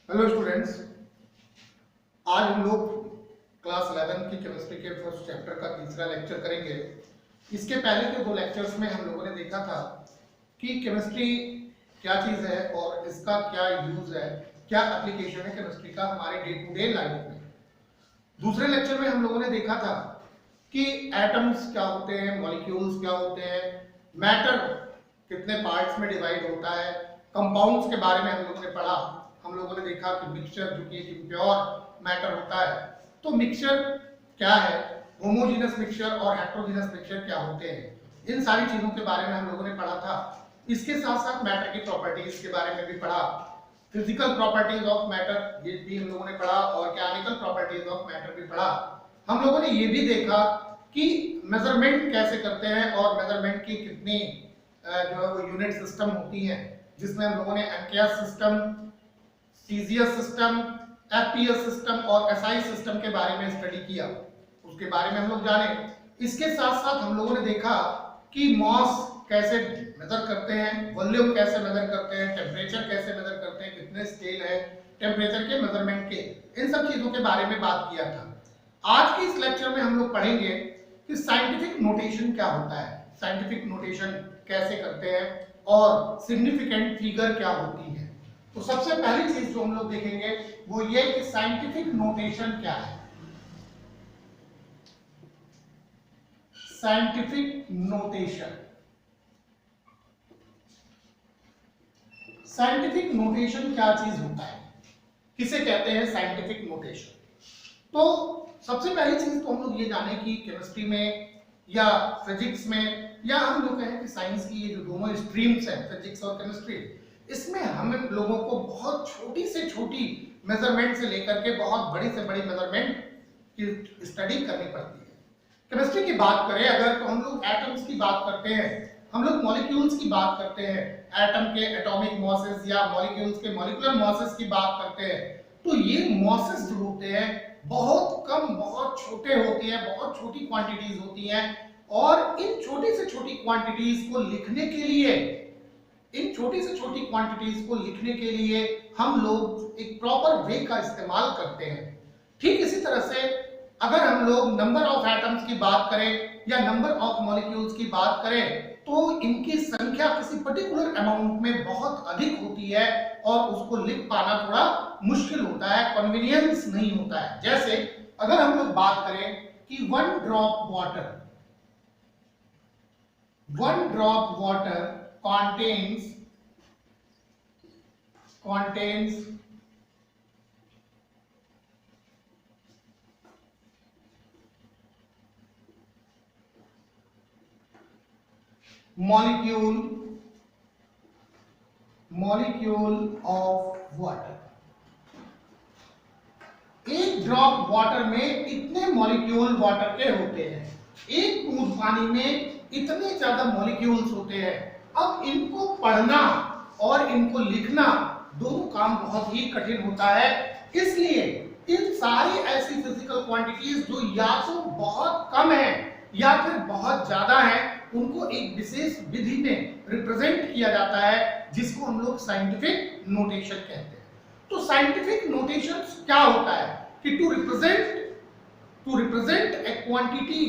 Hello students, आज हम लोग क्लास 11 की केमिस्ट्री के फर्स्ट चैप्टर का तीसरा लेक्चर करेंगे। इसके पहले के दो लेक्चर्स में हम लोगों ने देखा था कि केमिस्ट्री क्या चीज़ है और इसका क्या यूज है, क्या एप्लीकेशन है केमिस्ट्री का हमारे डे टू डे लाइफ में। दूसरे लेक्चर में हम लोगों ने देखा था कि एटम्स क्या होते हैं, मॉलिक्यूल्स क्या होते हैं, मैटर कितने पार्ट्स में डिवाइड होता है, कंपाउंड्स के बारे में हम लोगों ने पढ़ा। हम लोगों ने देखा कि मिक्सचर जो कि एक इम्प्योर मैटर होता है, तो मिक्सचर क्या है, होमोजेनस मिक्सचर और हेटेरोजेनस मिक्सचर क्या होते हैं, इन सारी चीजों के बारे में हम लोगों ने पढ़ा था। इसके साथ साथ मैटर की प्रॉपर्टीज के बारे में भी पढ़ा, फिजिकल प्रॉपर्टीज ऑफ मैटर ये भी हम लोगों ने पढ़ा और केमिकल प्रॉपर्टीज ऑफ मैटर भी पढ़ा। हम लोगों ने ये भी देखा कि मेजरमेंट कैसे करते हैं और मेजरमेंट की कितनी जो है वो यूनिट सिस्टम होती है, जिसमें हम लोगों ने MKS system, CGS system, FPS system और एसआई सिस्टम के बारे में स्टडी किया, उसके बारे में हम लोग जाने। इसके साथ साथ हम लोगों ने देखा कि मॉस कैसे मेजर करते हैं, वॉल्यूम कैसे मेजर करते हैं, टेम्परेचर कैसे मेजर करते हैं, कितने स्केल है टेम्परेचर के मेजरमेंट के, इन सब चीजों के बारे में बात किया था। आज के इस लेक्चर में हम लोग पढ़ेंगे कि साइंटिफिक नोटेशन क्या होता है, साइंटिफिक नोटेशन कैसे करते हैं और सिग्निफिकेंट फिगर क्या होती है। तो सबसे पहली चीज जो हम लोग देखेंगे वो ये कि साइंटिफिक नोटेशन क्या है। साइंटिफिक नोटेशन, साइंटिफिक नोटेशन क्या चीज होता है, किसे कहते हैं साइंटिफिक नोटेशन। तो सबसे पहली चीज तो हम लोग ये जाने कि केमिस्ट्री में या फिजिक्स में या हम लोग कहें कि साइंस की ये जो दोनों स्ट्रीम्स हैं, फिजिक्स और केमिस्ट्री, इसमें हम लोगों को बहुत छोटी से छोटी मेजरमेंट से लेकर के बहुत बड़ी से बड़ी मेजरमेंट की स्टडी करनी पड़ती है। केमिस्ट्री की बात करें अगर, तो हम लोग एटम्स की बात करते हैं, हम लोग मॉलिक्यूल्स की बात करते हैं, एटम के एटॉमिक मॉसेस या मॉलिक्यूल्स के मॉलिक्यूलर मॉसेस की बात करते हैं। तो ये मॉसेस जो होते हैं बहुत कम, बहुत छोटे होते हैं, बहुत छोटी क्वांटिटीज होती हैं, और इन छोटी से छोटी क्वांटिटीज को लिखने के लिए, इन छोटी से छोटी क्वांटिटीज को लिखने के लिए हम लोग एक प्रॉपर वे का इस्तेमाल करते हैं। ठीक इसी तरह से अगर हम लोग नंबर ऑफ एटम्स की बात करें या नंबर ऑफ मॉलिक्यूल्स की बात करें, तो इनकी संख्या किसी पर्टिकुलर अमाउंट में बहुत अधिक होती है और उसको लिख पाना थोड़ा मुश्किल होता है, कन्वीनियंस नहीं होता है। जैसे अगर हम लोग बात करें कि one drop water contains molecule of water। एक ड्रॉप वाटर में इतने मॉलिक्यूल वाटर के होते हैं, एक बूंद पानी में इतने ज्यादा मॉलिक्यूल्स होते हैं। अब इनको पढ़ना और इनको लिखना दोनों काम बहुत ही कठिन होता है, इसलिए इन सारी ऐसी फिजिकल क्वांटिटीज जो या तो बहुत कम है या फिर बहुत ज्यादा है, उनको एक विशेष विधि में रिप्रेजेंट किया जाता है, जिसको हम लोग साइंटिफिक नोटेशन कहते हैं। तो साइंटिफिक नोटेशन क्या होता है कि टू रिप्रेजेंट ए क्वांटिटी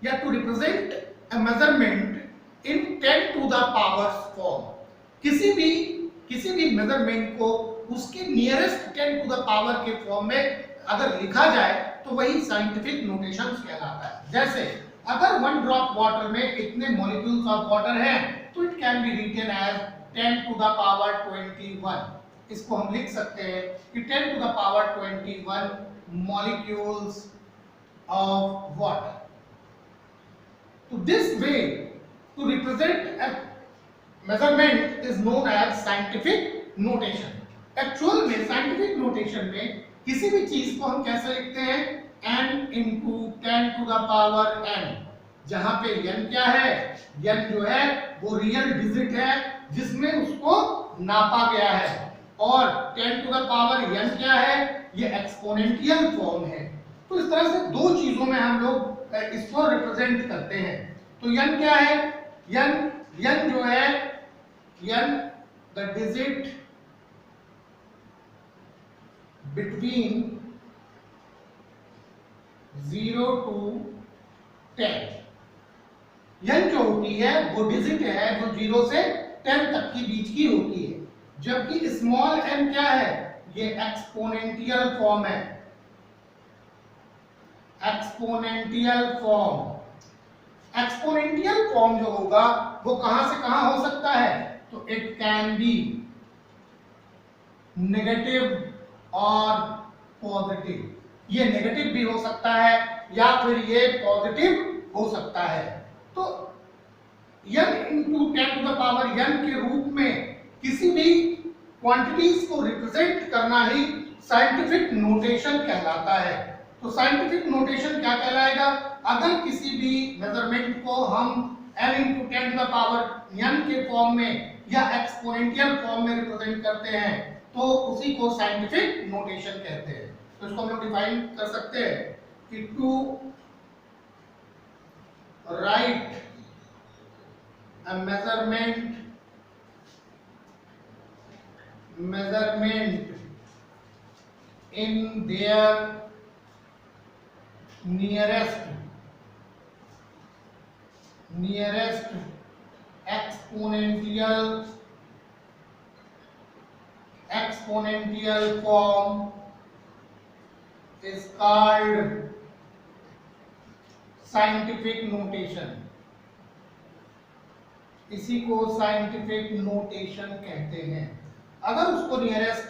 या to represent a measurement in 10 to the power form. किसी भी मेजरमेंट को उसके नियरेस्ट 10 टू द पावर के फॉर्म में अगर लिखा जाए तो वही साइंटिफिक नोटेशन कहलाता है। जैसे अगर वन ड्रॉप वाटर में इतने मॉलिक्यूल्स ऑफ वाटर हैं, तो it can be written as 10 to the power 21। इसको हम लिख सकते हैं कि 10 to the power 21 molecules of water. तो this way to represent a measurement is known as scientific notation. Actual में साइंटिफिक नोटेशन में किसी भी चीज को हम कैसे लिखते हैं, n into 10 to the power n, जहां पे n क्या है, n जो है वो रियल डिजिट है जिसमें उसको नापा गया है, और 10 to the power n क्या है, ये एक्सपोनेंशियल फॉर्म है। तो इस तरह से दो चीजों में हम लोग इसको रिप्रेजेंट करते हैं। तो n क्या है, n जो है, n the digit between 0 to 10। n जो होती है वो डिजिट है जो 0 से 10 तक की बीच की होती है, जबकि स्मॉल n क्या है, ये एक्सपोनेंशियल फॉर्म है। एक्सपोनेंशियल फॉर्म जो होगा वो कहां से कहां हो सकता है, तो इट कैन बी नेगेटिव और पॉजिटिव। ये नेगेटिव भी हो सकता है या फिर ये पॉजिटिव हो सकता है। तो n into 10 to the power n के रूप में किसी भी क्वांटिटीज को रिप्रेजेंट करना ही साइंटिफिक नोटेशन कहलाता है। तो साइंटिफिक नोटेशन क्या कहलाएगा, अगर किसी भी मेजरमेंट को हम n into 10 to the power n के फॉर्म में या एक्सपोनेंशियल फॉर्म में रिप्रेजेंट करते हैं तो उसी को साइंटिफिक नोटेशन कहते हैं। तो इसको हम लोग डिफाइन कर सकते हैं कि to write a measurement in their nearest exponential form is called scientific notation। इसी को साइंटिफिक नोटेशन कहते हैं। अगर उसको नियरेस्ट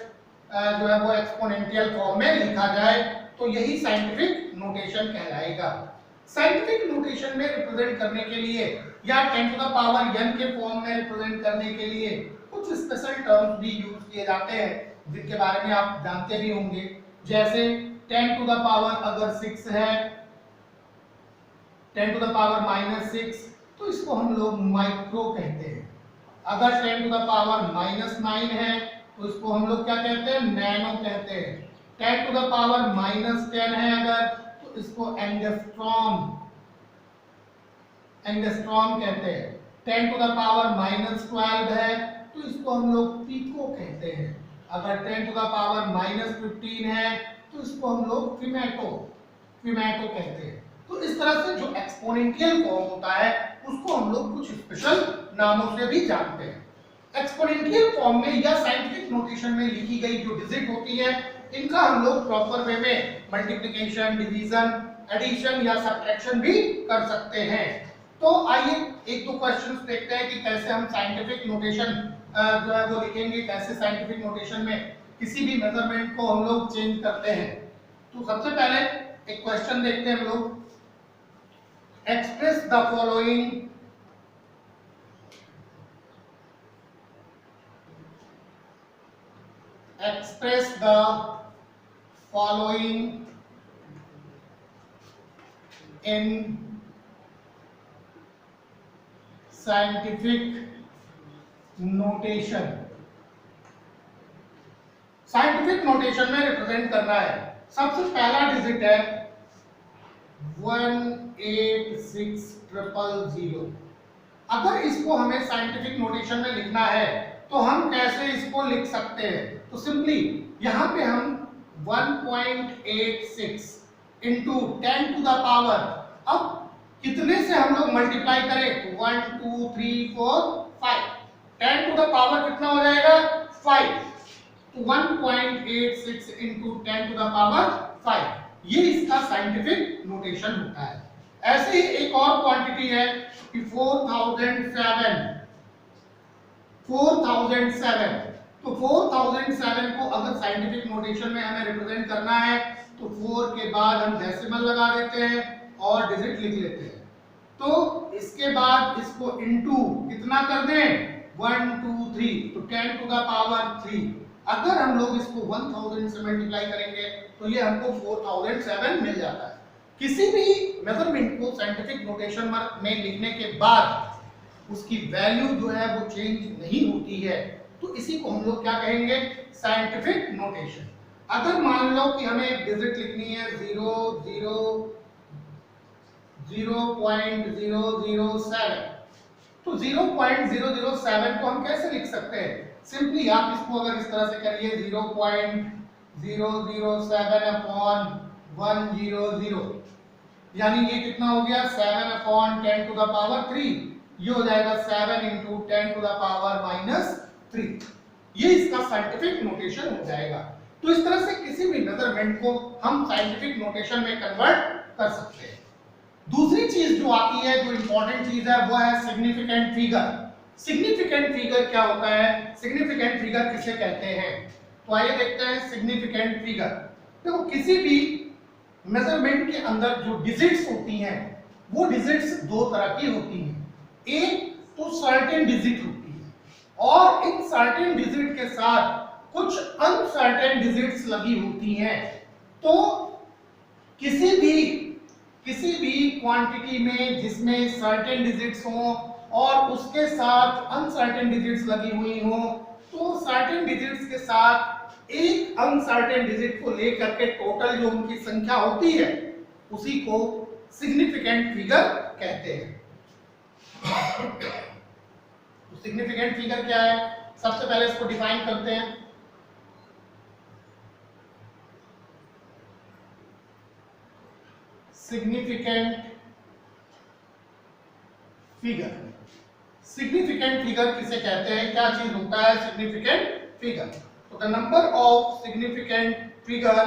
जो है वो एक्सपोनेंशियल फॉर्म में लिखा जाए तो यही साइंटिफिक नोटेशन कहलाएगा। साइंटिफिक नोटेशन में रिप्रेजेंट करने के लिए या 10 टू द पावर n के फॉर्म में रिप्रेजेंट करने के लिए कुछ स्पेशल टर्म्स भी यूज किए जाते हैं जिनके बारे में आप जानते भी होंगे। जैसे 10 टू द पावर अगर 6 है, 10 टू द पावर -6, तो इसको हम लोग माइक्रो कहते हैं। अगर 10 टू द पावर -9 है तो इसको हम लोग क्या कहते हैं, नैनो कहते हैं। 10 टू द पावर -10 है अगर, तो इसको एंगस्ट्रॉम कहते हैं। 10 टू द पावर -12 है तो इसको हम लोग पिको कहते हैं। अगर 10 टू द पावर -15 है तो इसको हम लोग फिमेटो कहते हैं। तो इस तरह से जो एक्सपोनेंशियल फॉर्म होता है उसको हम लोग कुछ स्पेशल नामों से भी जानते हैं। एक्सपोनेंशियल फॉर्म में या साइंटिफिक नोटेशन में लिखी गई जो डिजिट होती है इनका हम लोग प्रॉपर वे में मल्टीप्लिकेशन, डिवीजन, एडिशन या सब्ट्रैक्शन भी कर सकते हैं। तो आइए एक दो क्वेश्चंस देखते हैं कि कैसे हम साइंटिफिक नोटेशन जो है वो लिखेंगे, कैसे साइंटिफिक नोटेशन में किसी भी मेजरमेंट को हम लोग चेंज करते हैं। तो सबसे पहले एक क्वेश्चन देखते हैं हम लोग। Express the following in scientific notation। Scientific notation में रिप्रेजेंट करना है। सबसे पहला डिजिट है 18600। अगर इसको हमें साइंटिफिक नोटेशन में लिखना है तो हम कैसे इसको लिख सकते हैं, तो सिंपली यहां पे हम 1.86 इंटू 10 टू द पावर, अब कितने से हम लोग मल्टीप्लाई करें, 1 2 3 4 5, 10 टू द पावर कितना हो जाएगा 5, तो 1.86 इंटू 10 टू द पावर 5, ये इसका साइंटिफिक नोटेशन होता है। ऐसे ही एक और क्वांटिटी है कि 4007। तो 4007 को अगर साइंटिफिक नोटेशन में हमें रिप्रेजेंट करना है तो 4 के बाद हम डेसिमल लगा देते हैं और डिजिट लिख लेते हैं। तो इसके बाद इसको इनटू कितना कर दें 1 2 3, तो 10 टू द पावर 3। अगर हम लोग इसको 1000 से मल्टीप्लाई करेंगे तो ये हमको 4007 मिल जाता है। किसी भी मेजरमेंट को साइंटिफिक नोटेशन में लिखने के बाद उसकी वैल्यू जो है वो चेंज नहीं होती है, तो इसी को हम लोग क्या कहेंगे, साइंटिफिक नोटेशन। अगर मान लो कि हमें एक डिजिट लिखनी है 0.007, तो 0.007 को हम कैसे लिख सकते हैं, सिंपली आप इसको अगर इस तरह से करिए 0.007 007/100, यानी ये कितना हो गया 7/10⁻3, ये हो जाएगा 7 × 10⁻³ ये इसका साइंटिफिक नोटेशन हो जाएगा। तो इस तरह से किसी भी मेजरमेंट को हम साइंटिफिक नोटेशन में कन्वर्ट कर सकते हैं। दूसरी चीज जो आती है, जो इंपॉर्टेंट चीज है, वो है सिग्निफिकेंट फिगर। सिग्निफिकेंट फिगर क्या होता है, सिग्निफिकेंट फिगर किसे कहते हैं? तो आइए देखते हैं सिग्निफिकेंट फिगर। देखो किसी भी मेजरमेंट के अंदर जो डिजिट्स होती हैं वो डिजिट्स दो तरह की होती हैं। एक तो सर्टेन डिजिट होती है और इन सर्टेन डिजिट के साथ कुछ अनसर्टेन डिजिट्स लगी होती हैं। तो किसी भी क्वांटिटी में जिसमें सर्टेन डिजिट्स हो और उसके साथ अनसर्टेन डिजिट्स लगी हुई हो, तो सर्टेन डिजिट्स के साथ एक अनसर्टेन डिजिट को लेकर के टोटल जो उनकी संख्या होती है उसी को सिग्निफिकेंट फिगर कहते हैं। तो सिग्निफिकेंट फिगर क्या है, सबसे पहले इसको डिफाइन करते हैं। सिग्निफिकेंट फिगर, सिग्निफिकेंट फिगर किसे कहते हैं, क्या चीज होता है सिग्निफिकेंट फिगर? तो the number of significant figure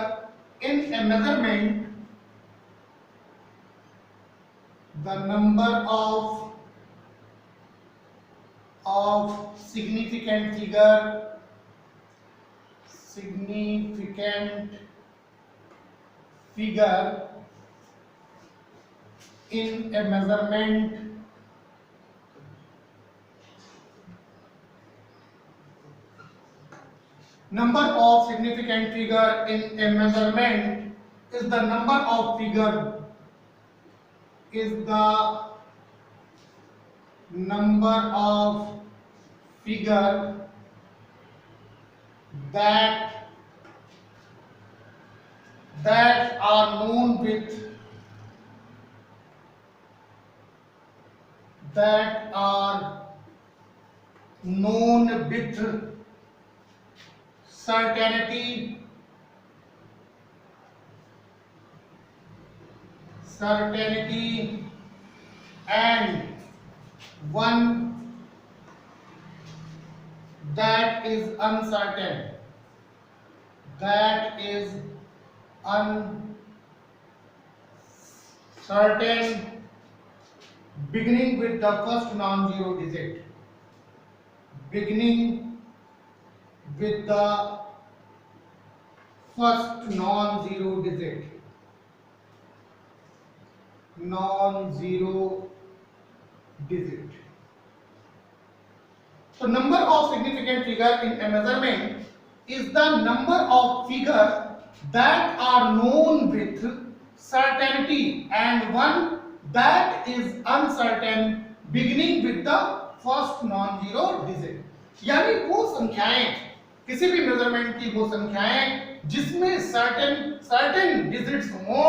in A measurement, the number of significant figure in a measurement number of significant figure in a measurement is the number of figure that are known with certainty and one that is uncertain, beginning with the first non-zero digit, non-zero digit. So number of significant figure in a measurement is the number of figures that are known with certainty and one that is uncertain beginning with the first non-zero digit. यानी वो संख्याएं, किसी भी measurement की वो संख्याएं जिसमें certain digits हो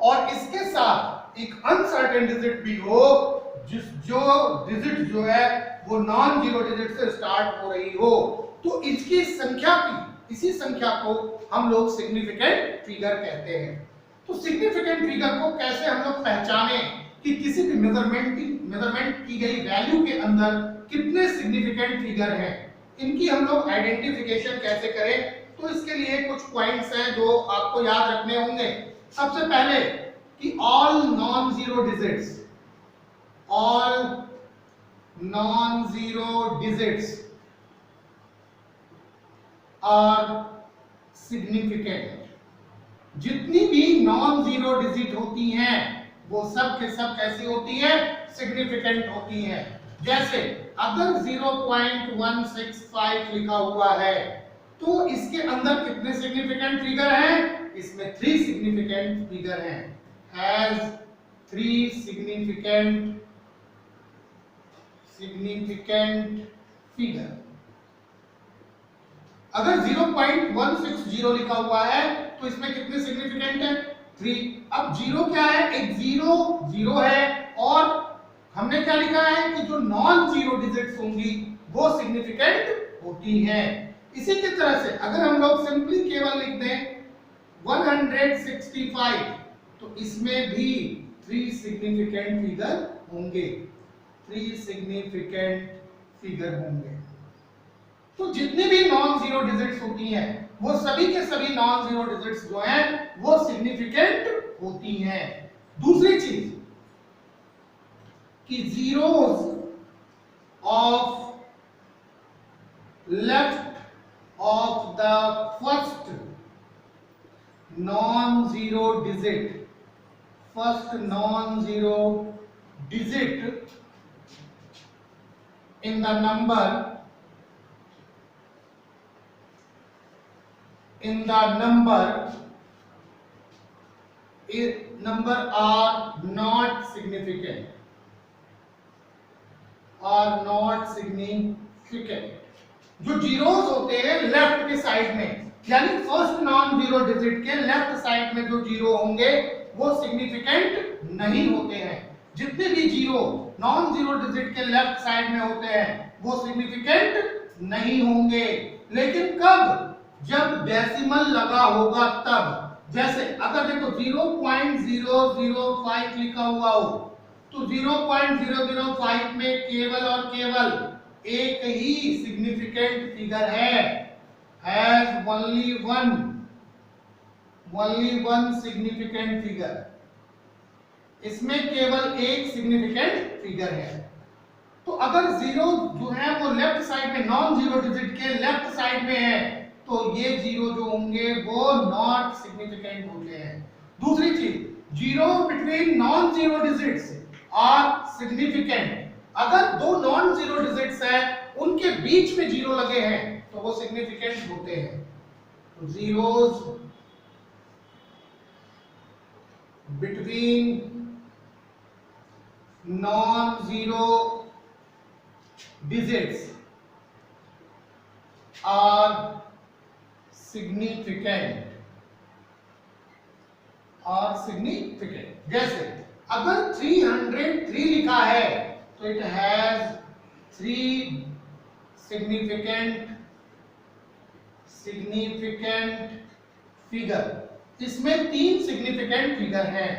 और इसके साथ एक अनसर्टेन डिजिट भी हो, जो डिजिट जो है वो नॉन जीरो डिजिट से स्टार्ट हो रही हो, तो इसी संख्या को हम लोग सिग्निफिकेंट फिगर कहते हैं। तो सिग्निफिकेंट फिगर को कैसे हम लोग पहचाने कि किसी भी मेजरमेंट की गई वैल्यू के अंदर कितने सिग्निफिकेंट फिगर हैं, इनकी हम लोग आइडेंटिफिकेशन कैसे करें? तो इसके लिए कुछ पॉइंट्स हैं जो आपको याद रखने होंगे। सबसे पहले कि all non-zero digits are significant। जितनी भी नॉन जीरो डिजिट होती हैं वो सब के सब कैसी होती है, सिग्निफिकेंट होती हैं। जैसे अगर 0.165 लिखा हुआ है तो इसके अंदर कितने सिग्निफिकेंट फिगर हैं? इसमें 3 सिग्निफिकेंट फिगर हैं, हैज 3 सिग्निफिकेंट फिगर। अगर 0.160 लिखा हुआ है तो इसमें कितने सिग्निफिकेंट है? 3। अब जीरो क्या है? एक जीरो है और हमने क्या लिखा है कि जो नॉन जीरो डिजिट्स होंगी वो सिग्निफिकेंट होती हैं। इसी की तरह से अगर हम लोग सिंपली केवल लिख दें 165, तो इसमें भी 3 सिग्निफिकेंट फिगर होंगे, 3 सिग्निफिकेंट फिगर होंगे। तो जितनी भी नॉन जीरो डिजिट्स होती हैं वो सभी के सभी नॉन जीरो डिजिट्स जो हैं वो सिग्निफिकेंट होती हैं। दूसरी चीज कि zeros of left of the first non-zero digit, first non-zero digit in the number are not significant, are not significant। जो जीरोस होते हैं लेफ्ट के साइड में, यानी फर्स्ट नॉन जीरो डिजिट के लेफ्ट साइड में जो जीरो होंगे वो सिग्निफिकेंट नहीं होते हैं। जितने भी जीरो नॉन जीरो डिजिट के लेफ्ट साइड में होते हैं वो सिग्निफिकेंट नहीं होंगे। लेकिन कब? जब डेसिमल लगा होगा तब। जैसे अगर देखो 0.005 लिखा हुआ हो तो 0.005 में केवल और केवल एक ही सिग्निफिकेंट फिगर है, has only one significant figure. इसमें केवल एक सिग्निफिकेंट फिगर है। तो अगर जीरो जो है वो लेफ्ट साइड में नॉन जीरो डिजिट के लेफ्ट साइड में है तो ये जीरो जो होंगे वो नॉट सिग्निफिकेंट होते हैं। दूसरी चीज, zero between non zero digits are significant. अगर दो नॉन जीरो डिजिट्स हैं उनके बीच में जीरो लगे हैं तो वो सिग्निफिकेंट होते हैं। तो zeros between non zero digits are significant, जैसे अगर 303 लिखा है तो इट हैज 3 सिग्निफिकेंट फिगर। इसमें 3 सिग्निफिकेंट फिगर हैं।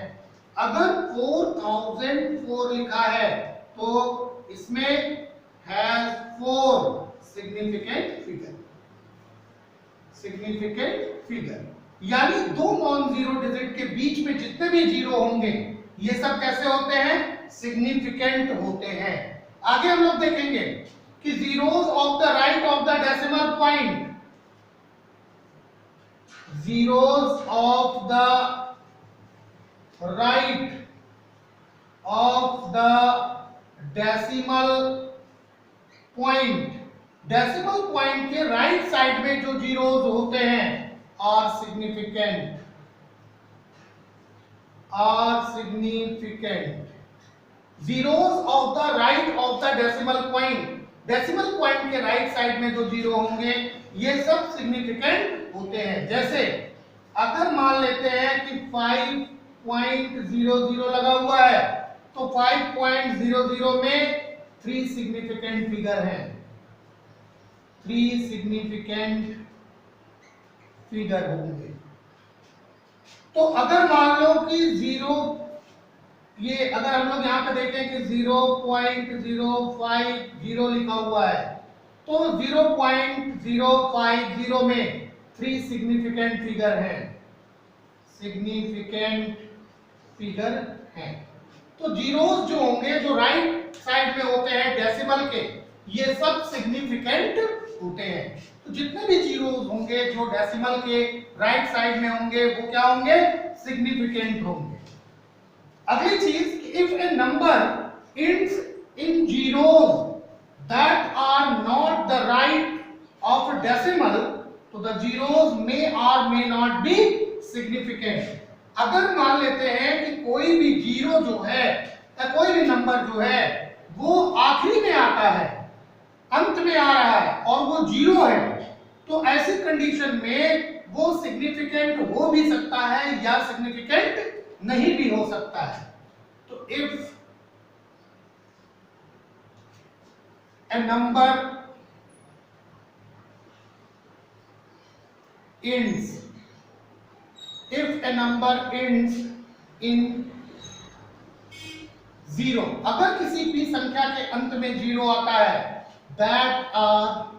अगर 4004 लिखा है तो इसमें हैज 4 सिग्निफिकेंट फिगर। यानी दो नॉन जीरो डिजिट के बीच में जितने भी जीरो होंगे ये सब कैसे होते हैं? सिग्निफिकेंट होते हैं। आगे हम लोग देखेंगे कि zeros of the right of the decimal point, zeros of the right of the decimal point, decimal point के राइट साइड में जो जीरोस होते हैं are significant. Zeros of the right of the decimal point, decimal point के right side में जो zero होंगे ये सब सिग्निफिकेंट होते हैं। जैसे अगर मान लेते हैं कि 5.00 लगा हुआ है तो 5.00 में 3 सिग्निफिकेंट फिगर हैं, 3 सिग्निफिकेंट फिगर होंगे। तो अगर मान लो कि जीरो, ये अगर हम लोग यहाँ पे देखें कि 0.050 लिखा हुआ है तो 0.050 में 3 सिग्निफिकेंट फिगर हैं। तो जीरोस जो होंगे जो राइट साइड में होते हैं डेसिमल के, ये सब सिग्निफिकेंट होते हैं। तो जितने भी जीरोस होंगे जो डेसिमल के राइट साइड में होंगे वो क्या होंगे? सिग्निफिकेंट होंगे। अगली चीज, if A number ends in zeros that are not the right of decimal, तो the zeros may or may not be significant। अगर मान लेते हैं कि कोई भी जीरो जो है या कोई भी नंबर जो है वो आखिरी में आता है, अंत में आ रहा है और वो जीरो है, तो ऐसी कंडीशन में वो सिग्निफिकेंट हो भी सकता है या सिग्निफिकेंट नहीं भी हो सकता है। तो if a number ends, if a number ends in 0, अगर किसी भी संख्या के अंत में 0 आता है, that are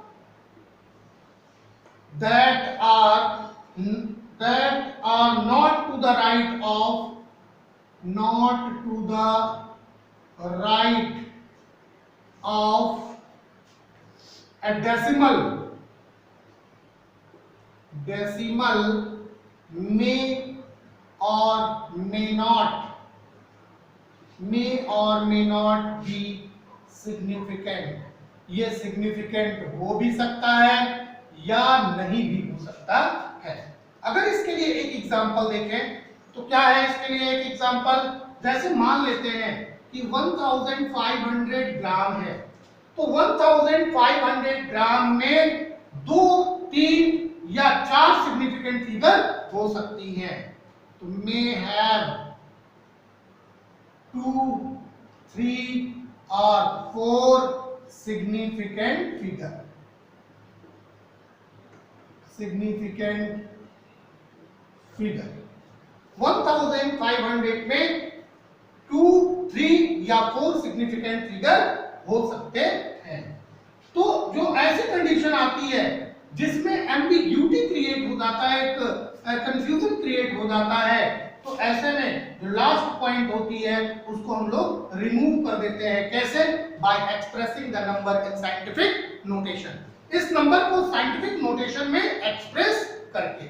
not to the right of a decimal may or may not be significant. ये significant हो भी सकता है या नहीं भी हो सकता है। अगर इसके लिए एक एग्जांपल देखें तो क्या है इसके लिए एक एग्जांपल, जैसे मान लेते हैं कि 1500 ग्राम है, तो 1500 ग्राम में 2, 3 या 4 सिग्निफिकेंट फिगर हो सकती हैं। तो मे हैव 2, 3 और 4 सिग्निफिकेंट फिगर। 1500 में 2, 3 या 4 सिग्निफिकेंट फिगर हो सकते हैं। तो जो ऐसी कंडीशन आती है जिसमें एम्बिग्यूटी क्रिएट हो जाता है, एक कंफ्यूजन क्रिएट हो जाता है, तो ऐसे में जो लास्ट पॉइंट होती है उसको हम लोग रिमूव कर देते हैं। कैसे? Bye expressing the number in scientific notation. इस नंबर को साइंटिफिक नोटेशन में एक्सप्रेस करके,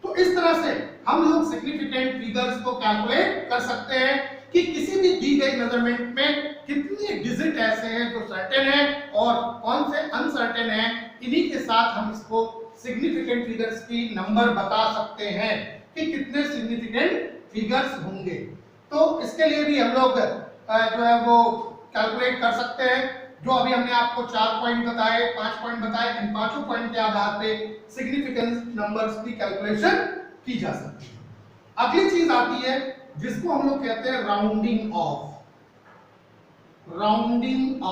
तो इस तरह से हम लोग सिग्निफिकेंट फिगर्स को कैलकुलेट कर सकते हैं कि किसी भी दी गई मेजरमेंट में कितने डिजिट ऐसे हैं जो सर्टेन है और कौन से अनसर्टेन है। इन्हीं के साथ हम इसको सिग्निफिकेंट फिगर्स की नंबर बता सकते हैं कि कितने सिग्निफिकेंट फिगर्स होंगे। तो इसके लिए भी हम लोग जो है वो कैलकुलेट कर सकते हैं। जो अभी हमने आपको 4 पॉइंट बताए, 5 पॉइंट बताए, इन पांचों पॉइंट के आधार पे सिग्निफिकेंस नंबर्स की कैलकुलेशन की जा सकती है। अगली चीज आती है जिसको हम लोग कहते हैं राउंडिंग ऑफ। राउंडिंग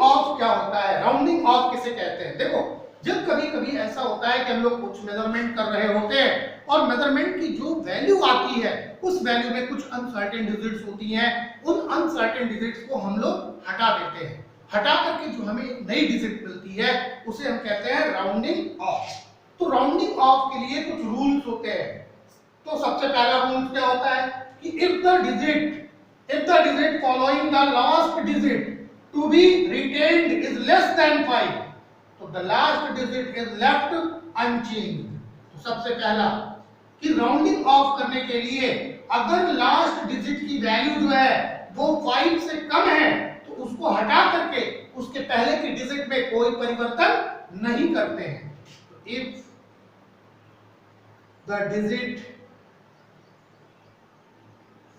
ऑफ क्या होता है? राउंडिंग ऑफ किसे कहते हैं? देखो, जब कभी कभी ऐसा होता है कि हम लोग कुछ मेजरमेंट कर रहे होते हैं और मेजरमेंट की जो वैल्यू आती है उस वैल्यू में कुछ अनसर्टेन डिजिट्स होती हैं, उन अनसर्टेन डिजिट्स को हम लोग हटा देते हैं। हटा करके जो हमें एक नई डिजिट मिलती है उसे हम कहते हैं राउंडिंग ऑफ। तो राउंडिंग ऑफ के लिए कुछ रूल्स होते हैं। तो सबसे पहला रूल क्या होता है कि if the digit following the last digit to be retained is less than 5, तो the last digit is left unchanged. तो सबसे पहला कि राउंडिंग ऑफ करने के लिए अगर लास्ट डिजिट की वैल्यू जो है वो 5 से कम है तो उसको हटा करके उसके पहले की डिजिट में कोई परिवर्तन नहीं करते हैं। If the digit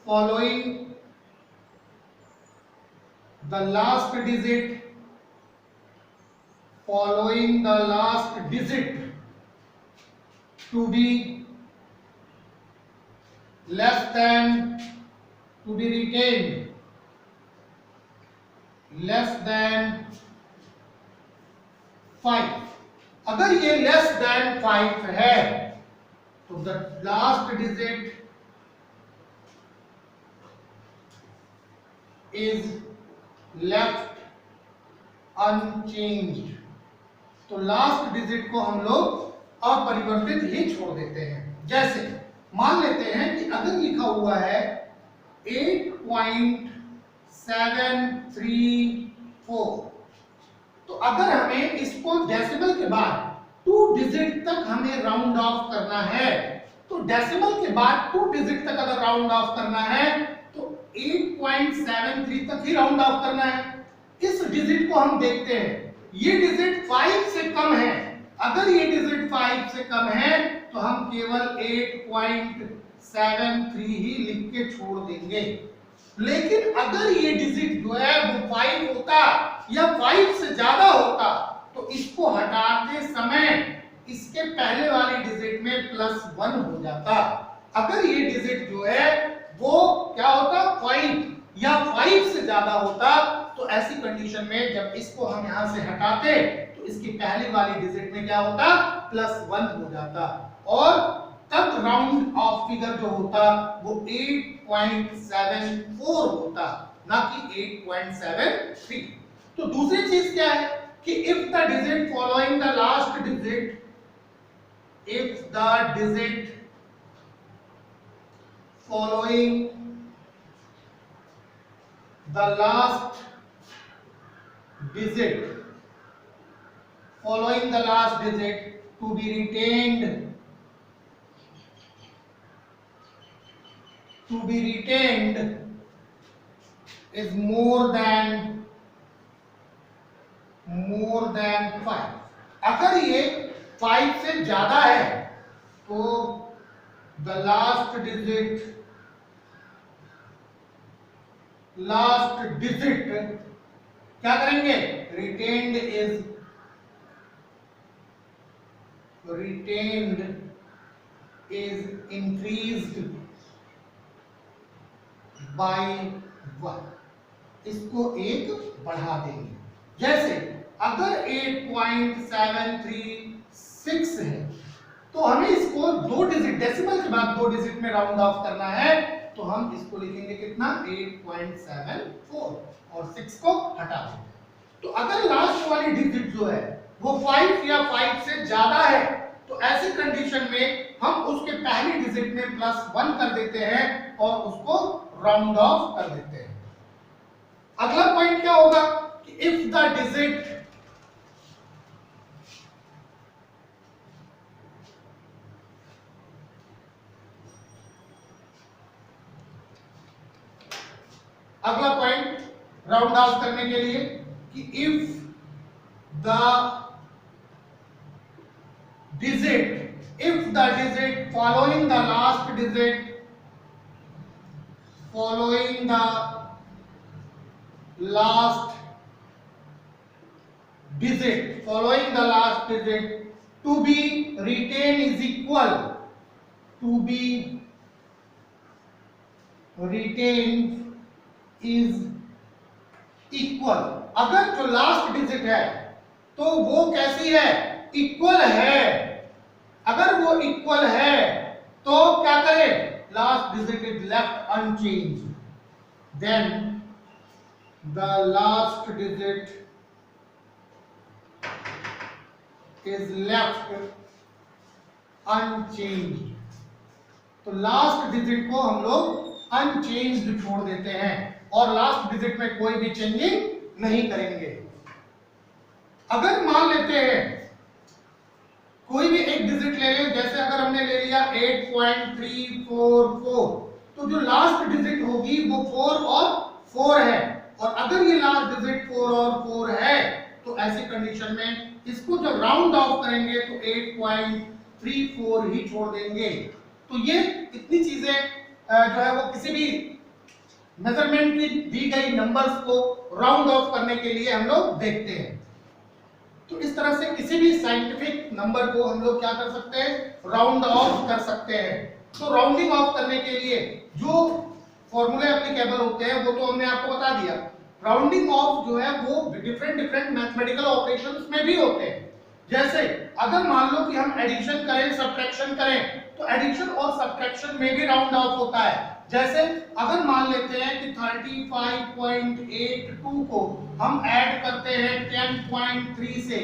following the last digit to be less than, to be retained less than 5, अगर ये less than 5 है तो the last digit is left unchanged। तो लास्ट डिजिट को हम लोग अपरिवर्तित ही छोड़ देते हैं। जैसे मान लेते हैं कि अगर लिखा हुआ है 8.734, तो अगर हमें इसको डेसिमल के बाद 2 डिजिट तक हमें राउंड ऑफ करना है, तो डेसिमल के बाद 2 डिजिट तक अगर राउंड ऑफ करना है तो 8.73 तक ही राउंड ऑफ करना है। इस डिजिट को हम देखते हैं, ये डिजिट 5 से कम है। अगर ये डिजिट 5 से कम है तो हम केवल 8.73 ही लिख के छोड़ देंगे। लेकिन अगर ये डिजिट जो है वो 5 होता या 5 से ज्यादा होता तो इसको हटाते समय इसके पहले वाली डिजिट में +1 हो जाता। अगर ये डिजिट जो है वो क्या होता, 5 या 5 से ज्यादा होता, तो ऐसी कंडीशन में जब इसको हम यहां से हटाते तो तो इसकी पहली वाली डिजिट में क्या होता, +1 हो जाता, और तब राउंड ऑफ फिगर जो होता वो 8.74 होता, ना कि 8.73। तो दूसरी चीज क्या है कि if the digit following the last digit, if the digit following the last digit to be retained is more than 5, अगर ये 5 से ज्यादा है तो द लास्ट डिजिट क्या करेंगे, retained is increased by 1, इसको 1 बढ़ा देंगे। जैसे अगर 8.736 है तो हमें इसको 2 डिजिट डेसिमल के बाद 2 डिजिट में राउंड ऑफ करना है, तो हम इसको लिखेंगे कितना, 8.74 और 6 को हटा देंगे। तो अगर लास्ट वाली डिजिट जो है वो 5 या 5 से ज्यादा है तो ऐसी कंडीशन में हम उसके पहली डिजिट में +1 कर देते हैं और उसको राउंड ऑफ कर देते हैं। अगला पॉइंट क्या होगा कि इफ द डिजिट अगला पॉइंट राउंड ऑफ करने के लिए कि if the digit following the last digit to be retained is equal अगर जो लास्ट डिजिट है तो वो कैसी है, इक्वल है। अगर वो इक्वल है तो क्या करें, last digit is left unchanged, then the last digit is left unchanged, तो लास्ट डिजिट को हम लोग अनचेंज्ड छोड़ देते हैं और लास्ट डिजिट में कोई भी चेंजिंग नहीं करेंगे। अगर मान लेते हैं कोई भी एक डिजिट ले लें, जैसे अगर हमने ले लिया 8.344, तो जो लास्ट डिजिट होगी वो 4 और 4 है, और अगर ये लास्ट डिजिट 4 और 4 है तो ऐसी कंडीशन में इसको जब राउंड ऑफ करेंगे तो 8.34 ही छोड़ देंगे। तो ये इतनी चीजें जो है वो किसी भी मेजरमेंट की दी गई नंबर्स को राउंड ऑफ करने के लिए हम लोग देखते हैं। तो इस तरह से किसी भी साइंटिफिक नंबर को हम लोग क्या कर सकते हैं, राउंड ऑफ कर सकते हैं। तो राउंडिंग ऑफ करने के लिए जो फॉर्मूले एप्लीकेबल होते हैं वो तो हमने आपको बता दिया। राउंडिंग ऑफ जो है वो डिफरेंट मैथमेटिकल ऑपरेशंस में भी होते हैं। जैसे अगर मान लो कि हम एडिशन करें, सब्ट्रैक्शन करें, तो एडिशन और सब्ट्रैक्शन में भी राउंड ऑफ होता है। जैसे अगर मान लेते हैं कि 35.82 को हम ऐड करते हैं 10.3 से,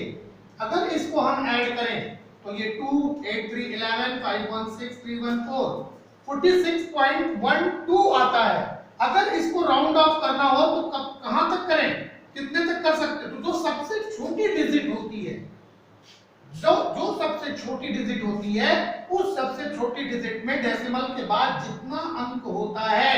अगर इसको हम ऐड करें तो ये 2 8 3 11 516 314 46.12 आता है। अगर इसको राउंड ऑफ करना हो तो कहां तक करें, कितने तक कर सकते हैं, तो जो सबसे छोटी डिजिट होती है, जो सबसे छोटी डिजिट होती है, उस सबसे छोटी डिजिट में डेसिमल के बाद जितना अंक होता है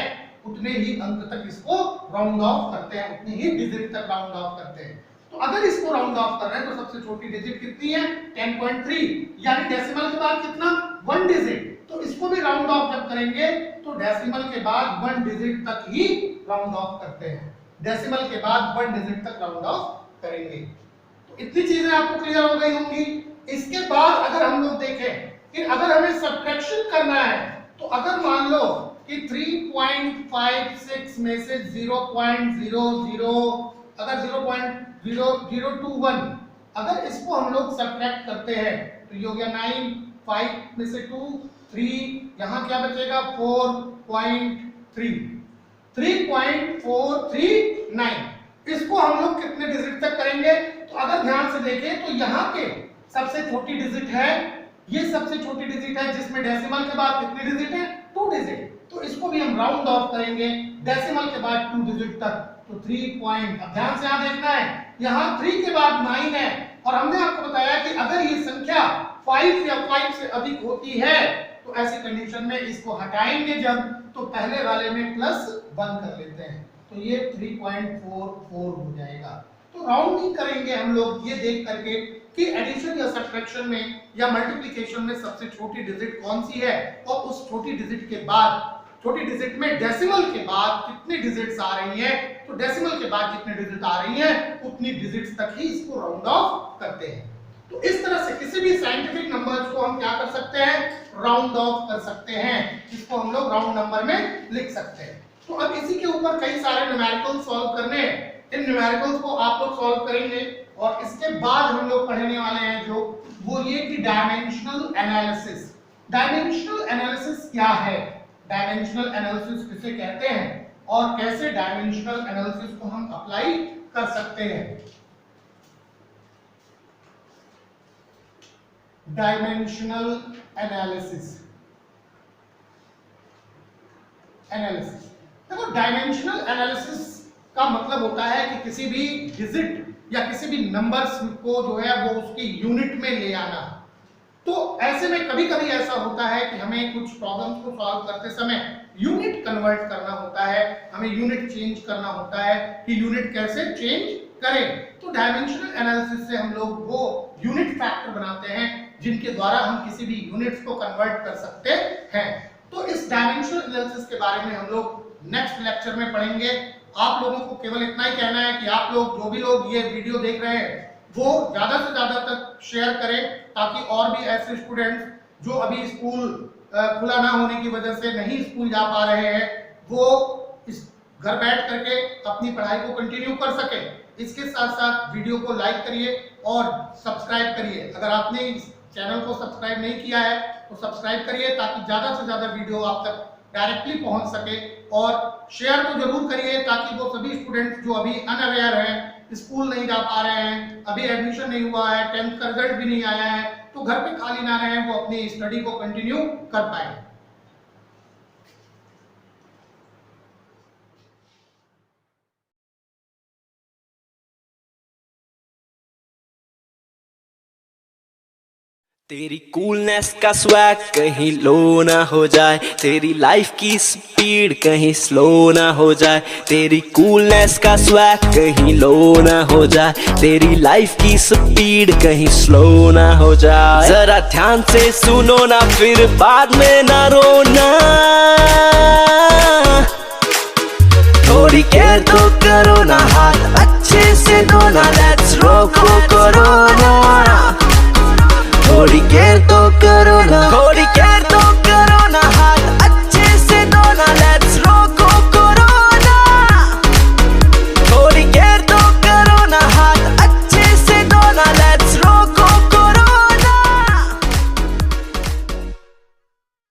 उतने ही अंक तक इसको राउंड ऑफ करते हैं, उतनी ही डिजिट तक राउंड ऑफ करते हैं। तो अगर इसको राउंड ऑफ कर रहे हैं तो सबसे छोटी डिजिट कितनी है, 10.3, यानी डेसिमल के बाद कितना, 1 डिजिट। तो इसको भी राउंड ऑफ जब करेंगे तो डेसिमल के बाद 1 डिजिट तक ही राउंड ऑफ करते हैं, डेसिमल के बाद 1 डिजिट तक राउंड ऑफ करेंगे। तो इतनी चीजें आपको क्लियर हो गई होंगी। इसके बाद अगर हम लोग देखें कि अगर हमें सब्ट्रैक्शन करना है, तो अगर मान लो कि 3.56 में से 0.00 अगर 0.0021 अगर इसको हम लोग सब्ट्रैक्ट करते हैं तो ये हो गया 9, 5 में से 2, 3, यहाँ क्या बचेगा 4.3, 3.439। इसको हम लोग कितने डिजिट तक करेंगे? तो अगर ध्यान से देखें तो यहाँ के सबसे छोटी डिजिट है, ये सबसे छोटी डिजिट है जिसमें डेसिमल के बाद कितने डिजिट है? 2 डिजिट। तो इसको भी हम राउंड ऑफ करेंगे डेसिमल के बाद 2 डिजिट तक, तो 3 पॉइंट। अब ध्यान से यहाँ देखना है, यहाँ 3 के बाद 9 है और हमने आपको बताया कि अगर ये संख्या 5 या 5 से अधिक होती है तो ऐसी कंडीशन में इसको हटाएंगे जब, तो पहले वाले में +1 कर लेते हैं, तो ये 3.44 हो जाएगा। तो राउंडिंग करेंगे हम लोग ये देख करके कि एडिशन या सब्ट्रैक्शन में या मल्टीप्लिकेशन में सबसे छोटी डिजिट कौन सी है, और उस छोटी डिजिट के बाद, छोटी डिजिट में डेसिमल के बाद कितनी डिजिट्स आ रही हैं, तो डेसिमल के बाद जितनी डिजिट आ रही हैं उतनी डिजिट्स तक ही इसको राउंड ऑफ करते हैं। तो इस तरह से किसी भी साइंटिफिक नंबर्स को हम क्या कर सकते हैं? राउंड ऑफ कर सकते हैं, इसको हम लोग राउंड नंबर में लिख सकते हैं। तो अब इसी के ऊपर कई सारे न्यूमेरिकल सॉल्व करने हैं, इन न्यूमेरिकल्स को आप लोग सॉल्व करेंगे और इसके बाद हम लोग पढ़ने वाले हैं जो वो ये कि डायमेंशनल एनालिसिस। डायमेंशनल एनालिसिस क्या है, डायमेंशनल एनालिसिस किसे कहते हैं और कैसे डायमेंशनल एनालिसिस को हम अप्लाई कर सकते हैं। डायमेंशनल एनालिसिस, देखो डायमेंशनल एनालिसिस का मतलब होता है कि किसी भी डिजिट या किसी भी नंबर्स को जो है वो उसकी यूनिट में ले आना। तो ऐसे में कभी कभी ऐसा होता है कि हमें कुछ प्रॉब्लम्स को सॉल्व करते समय यूनिट कन्वर्ट करना होता है, हमें यूनिट चेंज करना होता है कि यूनिट कैसे चेंज करें। तो डायमेंशनल एनालिसिस से हम लोग वो यूनिट फैक्टर बनाते हैं जिनके द्वारा हम किसी भी यूनिट्स को कन्वर्ट कर सकते हैं। तो इस डायमेंशनल एनालिसिस के बारे में हम लोग नेक्स्ट लेक्चर में पढ़ेंगे। आप लोगों को केवल इतना ही कहना है कि आप लोग जो भी लोग ये वीडियो देख रहे हैं वो ज्यादा से ज्यादा तक शेयर करें, ताकि और भी ऐसे स्टूडेंट्स जो अभी स्कूल खुला ना होने की वजह से नहीं स्कूल जा पा रहे हैं वो इस घर बैठ करके अपनी पढ़ाई को कंटिन्यू कर सके। इसके साथ साथ वीडियो को लाइक करिए और सब्सक्राइब करिए। अगर आपने इस चैनल को सब्सक्राइब नहीं किया है तो सब्सक्राइब करिए ताकि ज्यादा से ज्यादा वीडियो आप तक डायरेक्टली पहुंच सके, और शेयर तो जरूर करिए ताकि वो सभी स्टूडेंट्स जो अभी अनअवेयर हैं, स्कूल नहीं जा पा रहे हैं, अभी एडमिशन नहीं हुआ है, 10th का रिजल्ट भी नहीं आया है, तो घर पे खाली ना रहे, वो अपनी स्टडी को कंटिन्यू कर पाए। तेरी कूलनेस का स्वैग कहीं लो ना हो जाए, तेरी लाइफ की स्पीड कहीं स्लो ना हो जाए। तेरी कूलनेस का स्वैग कहीं लो ना हो जाए, तेरी लाइफ की स्पीड कहीं स्लो ना हो जाए। जरा ध्यान से सुनो ना फिर बाद में ना रोना, थोड़ी केयर तो करो ना, हाथ अच्छे से धोना, लेट्स रोको कोरोना। थोड़ी केयर तो करो ना।